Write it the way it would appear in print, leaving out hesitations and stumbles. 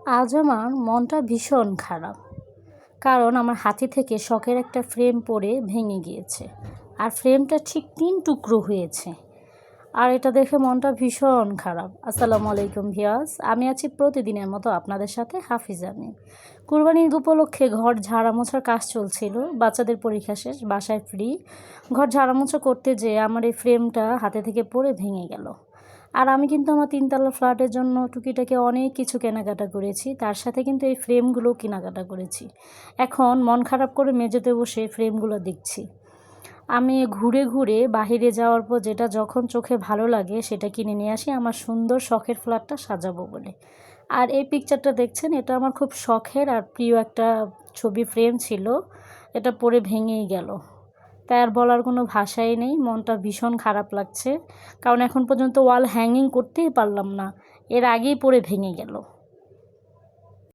আজ আমার মনটা ভীষণ খারাপ। কারণ আমার হাতি থেকে শখের একটা ফ্রেম পড়ে ভেঙে গিয়েছে। আর ফ্রেমটা ঠিক ৩ টুকরো হয়েছে। আর এটা দেখে মনটা ভীষণ খারাপ। আসসালামু আলাইকুম ভিউয়ার্স, আমি আছি প্রতিদিনের মতো আপনাদের সাথে হাফিজা আমি। কুরবানির ঈদ উপলক্ষে ঘর ঝাড়া মোছার কাজ চলছিল। বাচ্চাদের পরীক্ষা শেষ, বাসায় ফ্রি। ঘর ঝাড়া মোছা করতে যেয়ে আমার এই ফ্রেমটা হাতে থেকে পড়ে ভেঙে গেল। আর আমি কিন্তু আমার ৩ তলা ফ্ল্যাটের জন্য টুকিটাকি অনেক কিছু কেনাকাটা করেছি। তার সাথে কিন্তু এই ফ্রেমগুলোও কেনাকাটা করেছি। এখন মন খারাপ করে মেঝেতে বসে ফ্রেমগুলো দেখছি। আমি ঘুরে ঘুরে বাহিরে যাওয়ার পর যেটা যখন চোখে ভালো লাগে সেটা কিনে নিয়ে আসি আমার সুন্দর শখের ফ্ল্যাটটা সাজাবো বলে। আর এই পিকচারটা দেখছেন, এটা আমার খুব শখের আর প্রিয় একটা ছবি ফ্রেম ছিল। এটা পড়ে ভেঙেই গেল। তাই আর বলার কোনো ভাষাই নেই। মনটা ভীষণ খারাপ লাগছে, কারণ এখন পর্যন্ত ওয়াল হ্যাঙ্গিং করতেই পারলাম না, এর আগেই পড়ে ভেঙে গেল।